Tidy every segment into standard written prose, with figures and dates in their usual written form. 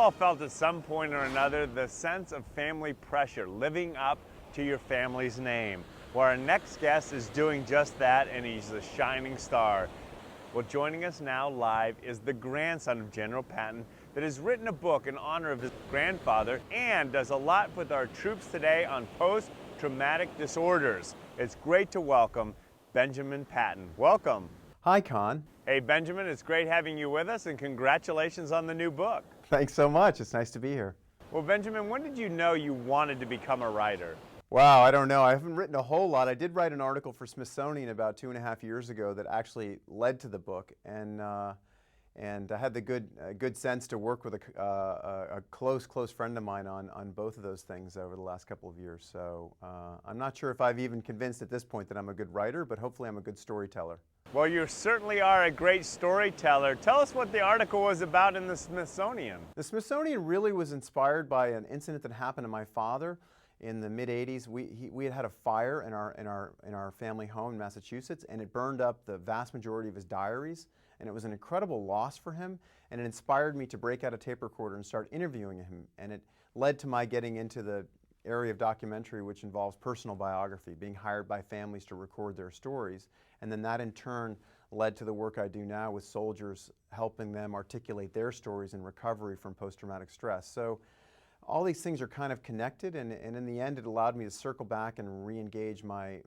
all felt at some point or another the sense of family pressure, living up to your family's name. Well, our next guest is doing just that, and he's a shining star. Well, joining us now live is the grandson of General Patton that has written a book in honor of his grandfather and does a lot with our troops today on post-traumatic disorders. It's great to welcome Ben Patton. Welcome. Hi, Conn. Hey, Benjamin, it's great having you with us, and congratulations on the new book. Thanks so much. It's nice to be here. Well, Benjamin, when did you know you wanted to become a writer? Wow, I don't know. I haven't written a whole lot. I did write an article for Smithsonian about 2.5 years ago that actually led to the book, and I had the good sense to work with a close friend of mine on both of those things over the last couple of years. So I'm not sure if I've even convinced at this point that I'm a good writer, but hopefully I'm a good storyteller. Well, you certainly are a great storyteller. Tell us what the article was about in the Smithsonian. The Smithsonian really was inspired by an incident that happened to my father in the mid-'80s. We had a fire in our family home in Massachusetts, and it burned up the vast majority of his diaries, and it was an incredible loss for him, and it inspired me to break out a tape recorder and start interviewing him, and it led to my getting into the area of documentary which involves personal biography, being hired by families to record their stories, and then that in turn led to the work I do now with soldiers, helping them articulate their stories in recovery from post-traumatic stress. So all these things are kind of connected, and in the end it allowed me to circle back and re-engage my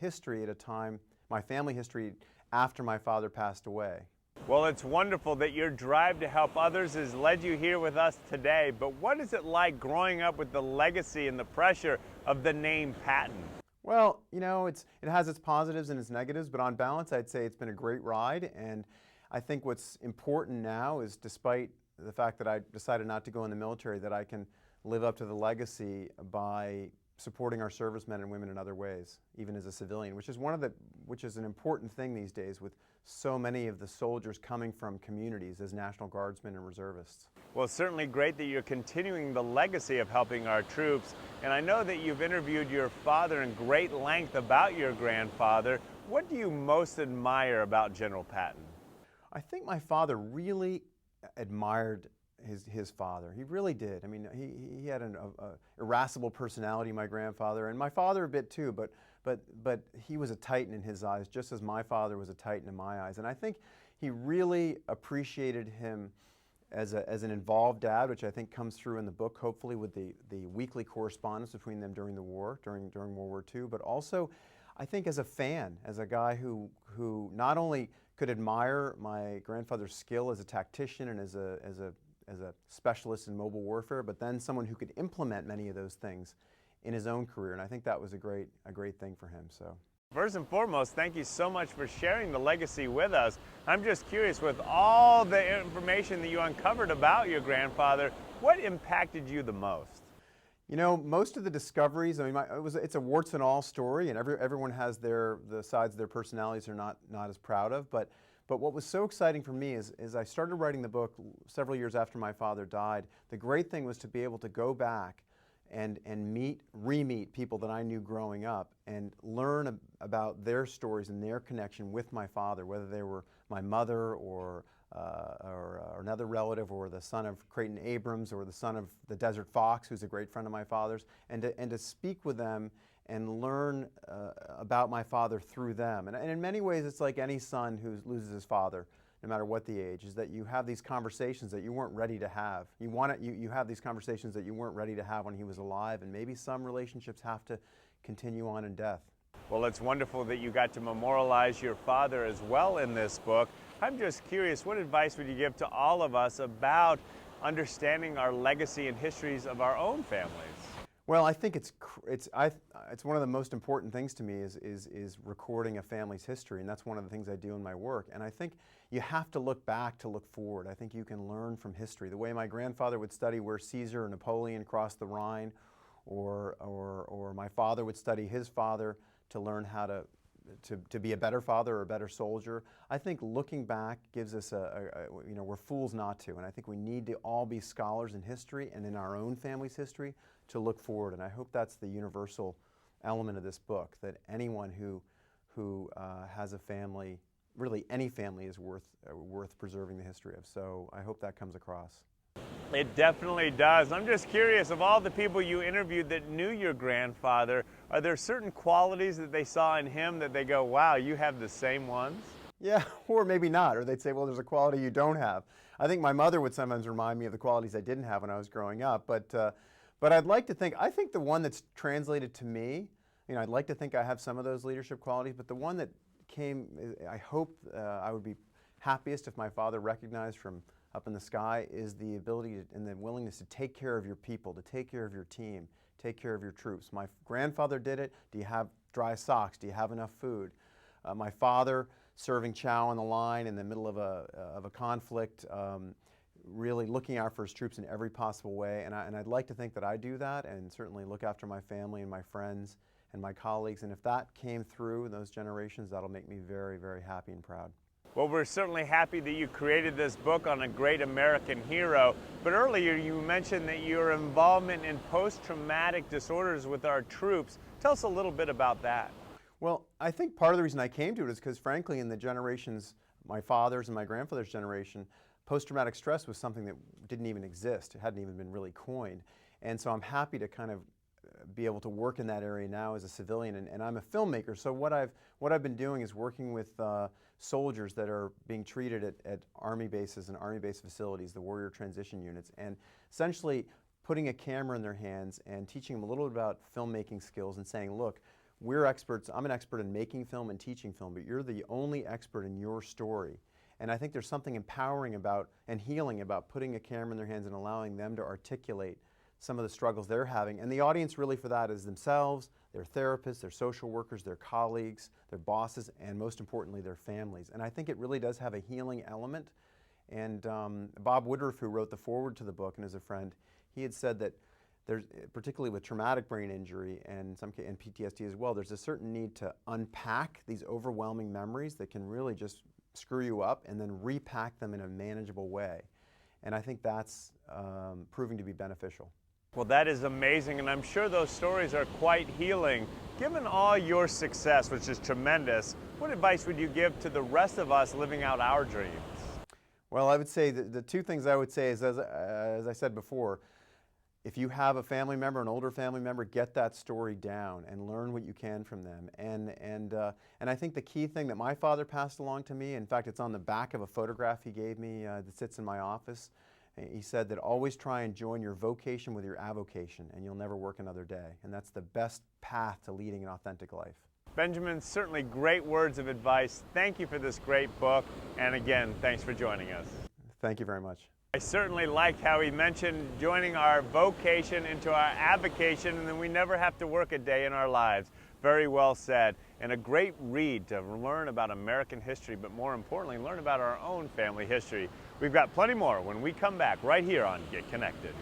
history at a time, my family history, after my father passed away. Well, it's wonderful that your drive to help others has led you here with us today, but what is it like growing up with the legacy and the pressure of the name Patton? Well, you know, it has its positives and its negatives, but on balance I'd say it's been a great ride, and I think what's important now is, despite the fact that I decided not to go in the military, that I can live up to the legacy by supporting our servicemen and women in other ways, even as a civilian, which is an important thing these days, with so many of the soldiers coming from communities as National Guardsmen and reservists. Well, it's certainly great that you're continuing the legacy of helping our troops, and I know that you've interviewed your father in great length about your grandfather. What do you most admire about General Patton? I think my father really admired his father. He really did. I mean, he had an irascible personality, my grandfather, and my father a bit too, but he was a titan in his eyes, just as my father was a titan in my eyes. And I think he really appreciated him as an involved dad, which I think comes through in the book, hopefully, with the weekly correspondence between them during the war, during World War II, but also I think as a fan, as a guy who not only could admire my grandfather's skill as a tactician and as a specialist in mobile warfare, but then someone who could implement many of those things in his own career, and I think that was a great thing for him. So, first and foremost, thank you so much for sharing the legacy with us. I'm just curious, with all the information that you uncovered about your grandfather, what impacted you the most? You know, most of the discoveries, I mean, it's a warts and all story, and everyone has the sides of their personalities they're not as proud of, but what was so exciting for me is I started writing the book several years after my father died. The great thing was to be able to go back and re-meet people that I knew growing up and learn about their stories and their connection with my father, whether they were my mother or another relative, or the son of Creighton Abrams, or the son of the Desert Fox, who's a great friend of my father's, and to speak with them and learn about my father through them. And in many ways, it's like any son who loses his father, no matter what the age, is that you have these conversations that you weren't ready to have. You have these conversations that you weren't ready to have when he was alive, and maybe some relationships have to continue on in death. Well, it's wonderful that you got to memorialize your father as well in this book. I'm just curious, what advice would you give to all of us about understanding our legacy and histories of our own families? Well, I think it's one of the most important things to me is recording a family's history, and that's one of the things I do in my work. And I think you have to look back to look forward. I think you can learn from history. The way my grandfather would study where Caesar or Napoleon crossed the Rhine, or my father would study his father to learn how to be a better father or a better soldier. I think looking back gives us we're fools not to, and I think we need to all be scholars in history and in our own family's history to look forward, and I hope that's the universal element of this book, that anyone who has a family, really any family, is worth preserving the history of. So I hope that comes across. It definitely does. I'm just curious, of all the people you interviewed that knew your grandfather, are there certain qualities that they saw in him that they go, wow, you have the same ones? Yeah, or maybe not. Or they'd say, well, there's a quality you don't have. I think my mother would sometimes remind me of the qualities I didn't have when I was growing up. But I'd like to think, I think the one that's translated to me, you know, I'd like to think I have some of those leadership qualities, but the one that came, I hope I would be happiest if my father recognized from up in the sky, is the ability and the willingness to take care of your people, to take care of your team, take care of your troops. My grandfather did it. Do you have dry socks? Do you have enough food? My father, serving chow on the line in the middle of a conflict, really looking out for his troops in every possible way. And I'd like to think that I do that, and certainly look after my family and my friends and my colleagues. And if that came through in those generations, that'll make me very, very happy and proud. Well, we're certainly happy that you created this book on a great American hero. But earlier you mentioned that your involvement in post-traumatic disorders with our troops. Tell us a little bit about that. Well, I think part of the reason I came to it is because, frankly, in the generations, my father's and my grandfather's generation, post-traumatic stress was something that didn't even exist. It hadn't even been really coined. And so I'm happy to kind of be able to work in that area now as a civilian. And I'm a filmmaker, so what I've been doing is working with soldiers that are being treated at Army bases and Army-based facilities, the Warrior Transition Units, and essentially putting a camera in their hands and teaching them a little bit about filmmaking skills and saying, look, we're experts. I'm an expert in making film and teaching film, but you're the only expert in your story. And I think there's something empowering about and healing about putting a camera in their hands and allowing them to articulate some of the struggles they're having. And the audience really for that is themselves, their therapists, their social workers, their colleagues, their bosses, and most importantly, their families. And I think it really does have a healing element. And Bob Woodruff, who wrote the foreword to the book and is a friend, he had said that there's, particularly with traumatic brain injury and PTSD as well, there's a certain need to unpack these overwhelming memories that can really just screw you up and then repack them in a manageable way. And I think that's proving to be beneficial. Well, that is amazing, and I'm sure those stories are quite healing. Given all your success, which is tremendous, what advice would you give to the rest of us living out our dreams? Well, I would say the two things I would say is, as I said before, if you have a family member, an older family member, get that story down and learn what you can from them. And I think the key thing that my father passed along to me, in fact, it's on the back of a photograph he gave me that sits in my office. He said that always try and join your vocation with your avocation, and you'll never work another day. And that's the best path to leading an authentic life. Benjamin, certainly great words of advice. Thank you for this great book. And again, thanks for joining us. Thank you very much. I certainly liked how he mentioned joining our vocation into our avocation, and then we never have to work a day in our lives. Very well said, and a great read to learn about American history, but more importantly, learn about our own family history. We've got plenty more when we come back right here on Get Connected.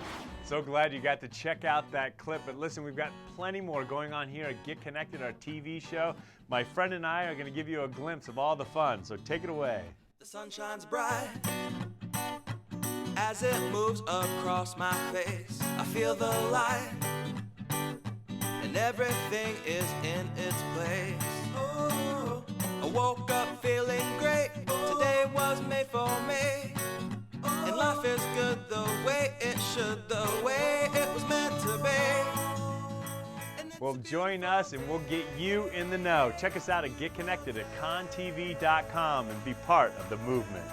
So glad you got to check out that clip, but listen, we've got plenty more going on here at Get Connected, our TV show. My friend and I are going to give you a glimpse of all the fun, so take it away. The sun shines bright as it moves across my face. I feel the light and everything is in its place. Oh, I woke up feeling great. Today was made for me. And life is good the way it should, the way it was meant to be. Well, join us and we'll get you in the know. Check us out at Get Connected at conntv.com and be part of the movement.